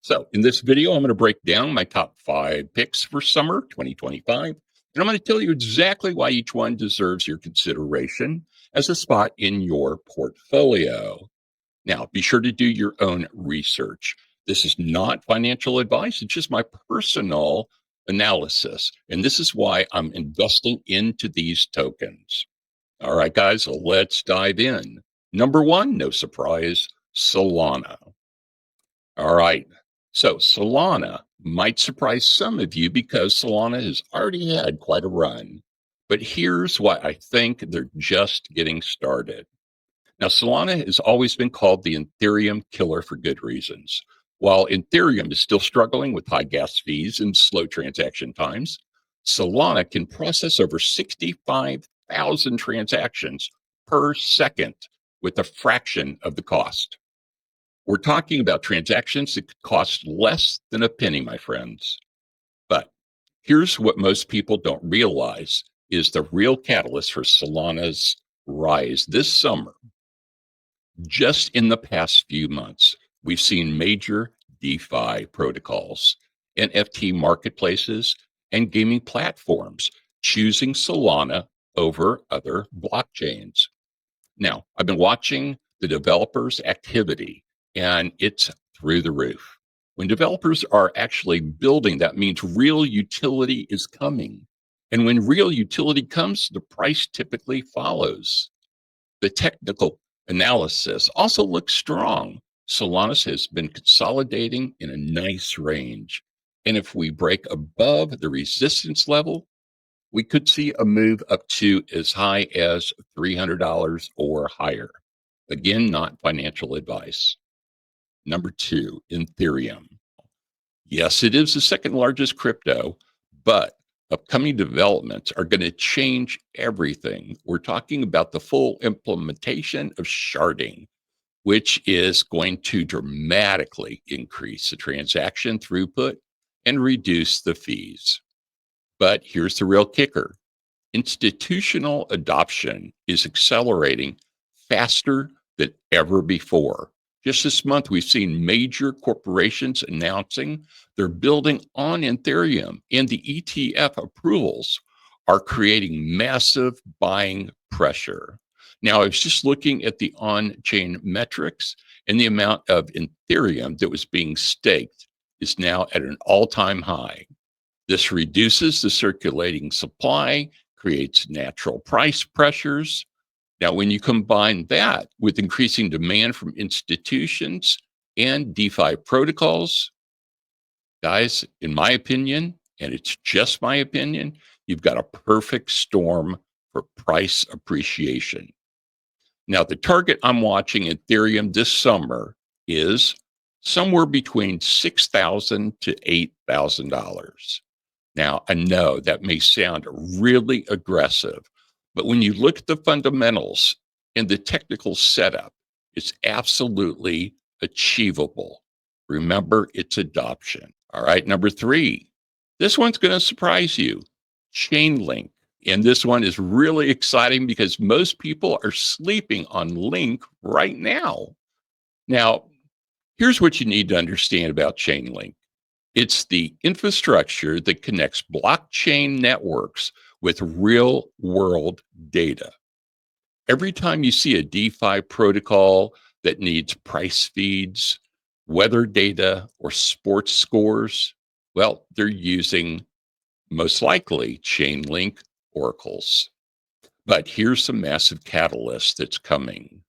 So in this video, I'm going to break down my top 5 picks for summer 2025. And I'm going to tell you exactly why each one deserves your consideration as a spot in your portfolio. Now, be sure to do your own research. This is not financial advice. It's just my personal analysis. And this is why I'm investing into these tokens. All right, guys, let's dive in. Number one, no surprise, Solana. All right. So Solana might surprise some of you because Solana has already had quite a run. But here's why I think they're just getting started. Now, Solana has always been called the Ethereum killer for good reasons. While Ethereum is still struggling with high gas fees and slow transaction times, Solana can process over 65,000 transactions per second with a fraction of the cost. We're talking about transactions that could cost less than a penny, my friends. But here's what most people don't realize is the real catalyst for Solana's rise this summer. Just in the past few months, we've seen major DeFi protocols, NFT marketplaces, and gaming platforms choosing Solana over other blockchains. Now, I've been watching the developers' activity, and it's through the roof. When developers are actually building, that means real utility is coming. And when real utility comes, the price typically follows. The technical analysis also looks strong. Solana has been consolidating in a nice range. And if we break above the resistance level, we could see a move up to as high as $300 or higher. Again, not financial advice. Number 2, Ethereum. Yes, it is the second largest crypto, but upcoming developments are going to change everything. We're talking about the full implementation of sharding, which is going to dramatically increase the transaction throughput and reduce the fees. But here's the real kicker. Institutional adoption is accelerating faster than ever before. Just this month, we've seen major corporations announcing they're building on Ethereum, and the ETF approvals are creating massive buying pressure. Now, I was just looking at the on-chain metrics, and the amount of Ethereum that was being staked is now at an all-time high. This reduces the circulating supply, creates natural price pressures. Now, when you combine that with increasing demand from institutions and DeFi protocols, guys, in my opinion, and it's just my opinion, you've got a perfect storm for price appreciation. Now, the target I'm watching Ethereum this summer is somewhere between $6,000 to $8,000. Now, I know that may sound really aggressive, but when you look at the fundamentals and the technical setup, it's absolutely achievable. Remember, it's adoption. All right, number 3. This one's going to surprise you. Chainlink. And this one is really exciting because most people are sleeping on Link right now. Now, here's what you need to understand about Chainlink. It's the infrastructure that connects blockchain networks with real world data. Every time you see a DeFi protocol that needs price feeds, weather data, or sports scores, well, they're using most likely Chainlink oracles. But here's the massive catalyst that's coming.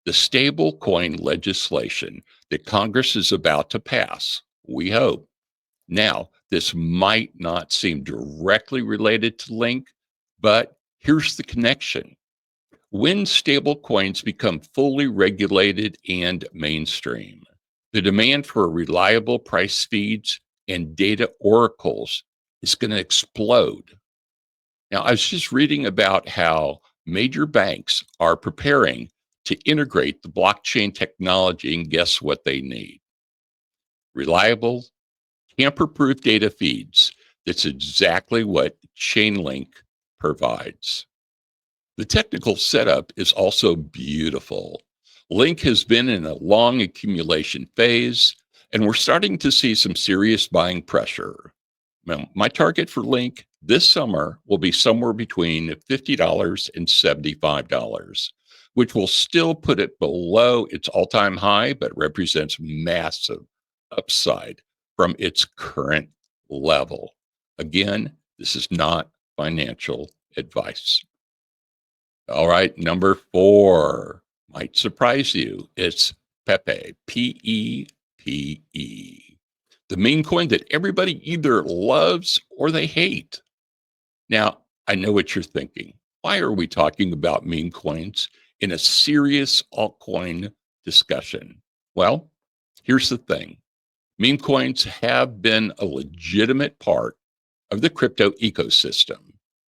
The stable coin legislation that Congress is about to pass, we hope. Now, this might not seem directly related to Link, but here's the connection. When stable coins become fully regulated and mainstream, the demand for reliable price feeds and data oracles is going to explode. Now, I was just reading about how major banks are preparing to integrate the blockchain technology, and guess what they need? Reliable, tamper-proof data feeds. That's exactly what Chainlink provides. The technical setup is also beautiful. Link has been in a long accumulation phase, and we're starting to see some serious buying pressure. Now, my target for Link this summer will be somewhere between $50 and $75, which will still put it below its all-time high, but represents massive upside from its current level. Again, this is not financial advice. All right, number 4 might surprise you. It's Pepe, Pepe, the meme coin that everybody either loves or they hate. Now, I know what you're thinking. Why are we talking about meme coins in a serious altcoin discussion? Well, here's the thing. Meme coins have been a legitimate part of the crypto ecosystem,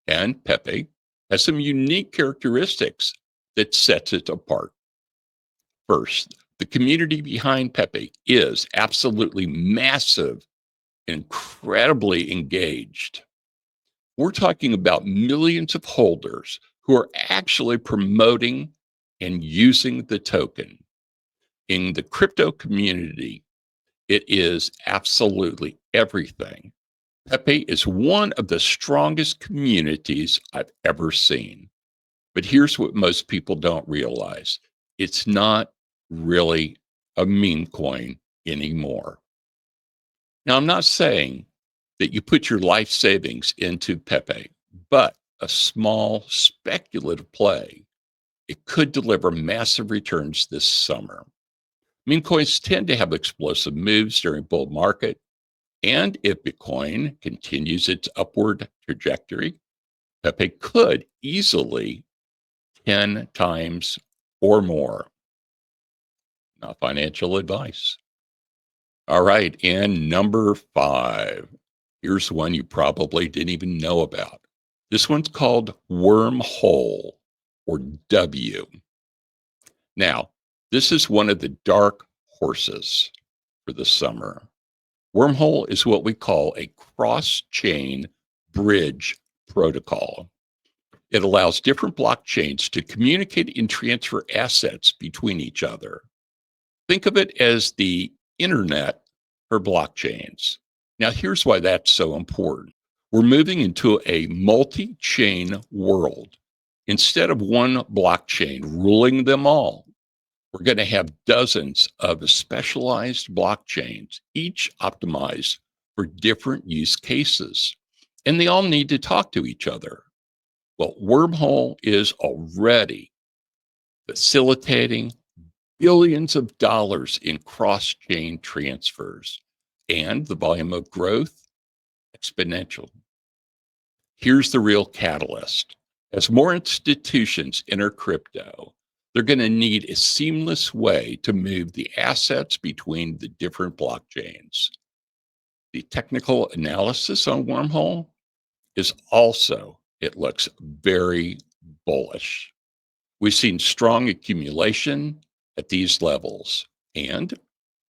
and Pepe has some unique characteristics that sets it apart. First, the community behind Pepe is absolutely massive, incredibly engaged. We're talking about millions of holders who are actually promoting and using the token. In the crypto community, it is absolutely everything. Pepe is one of the strongest communities I've ever seen. But here's what most people don't realize. It's not really a meme coin anymore. Now, I'm not saying that you put your life savings into Pepe, but a small speculative play, it could deliver massive returns this summer. Meme coins tend to have explosive moves during bull market, and if Bitcoin continues its upward trajectory, Pepe could easily 10 times or more. Not financial advice. All right, and number 5. Here's one you probably didn't even know about. This one's called Wormhole, or W. Now, this is one of the dark horses for the summer. Wormhole is what we call a cross-chain bridge protocol. It allows different blockchains to communicate and transfer assets between each other. Think of it as the internet for blockchains. Now, here's why that's so important. We're moving into a multi-chain world. Instead of one blockchain ruling them all, we're going to have dozens of specialized blockchains, each optimized for different use cases. And they all need to talk to each other. Well, Wormhole is already facilitating billions of dollars in cross-chain transfers, and the volume of growth exponential. Here's the real catalyst. As more institutions enter crypto, they're going to need a seamless way to move the assets between the different blockchains. The technical analysis on Wormhole is also, it looks very bullish. We've seen strong accumulation at these levels. And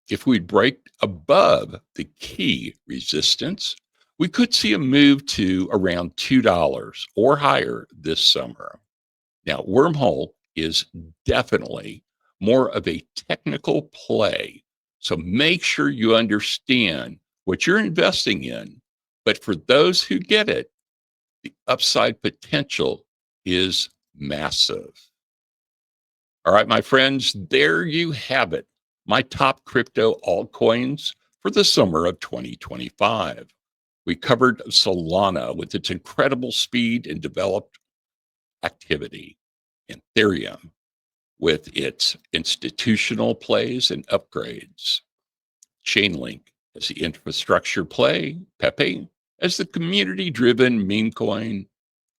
if we break above the key resistance, we could see a move to around $2 or higher this summer. Now, Wormhole is definitely more of a technical play. So make sure you understand what you're investing in. But for those who get it, the upside potential is massive. All right, my friends, there you have it. My top crypto altcoins for the summer of 2025. We covered Solana with its incredible speed and developed activity, and Ethereum with its institutional plays and upgrades, Chainlink as the infrastructure play, Pepe as the community-driven meme coin,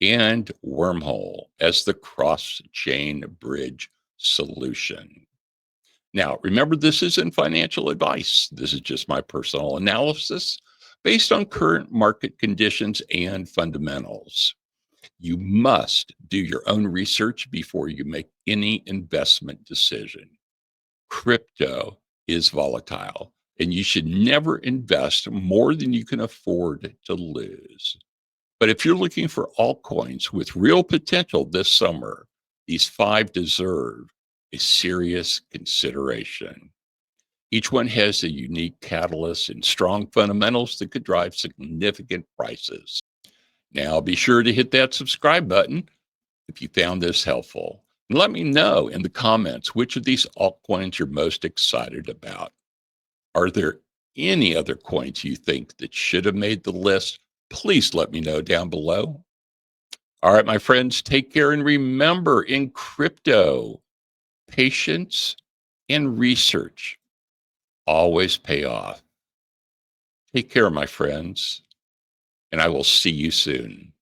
and Wormhole as the cross-chain bridge solution. Now, remember, this isn't financial advice. This is just my personal analysis based on current market conditions and fundamentals. You must do your own research before you make any investment decision. Crypto is volatile, and you should never invest more than you can afford to lose. But if you're looking for altcoins with real potential this summer, these 5 deserve a serious consideration. Each one has a unique catalyst and strong fundamentals that could drive significant prices. Now, be sure to hit that subscribe button if you found this helpful. And let me know in the comments which of these altcoins you're most excited about. Are there any other coins you think that should have made the list? Please let me know down below. All right, my friends, take care. And remember, in crypto, patience and research always pay off. Take care, my friends, and I will see you soon.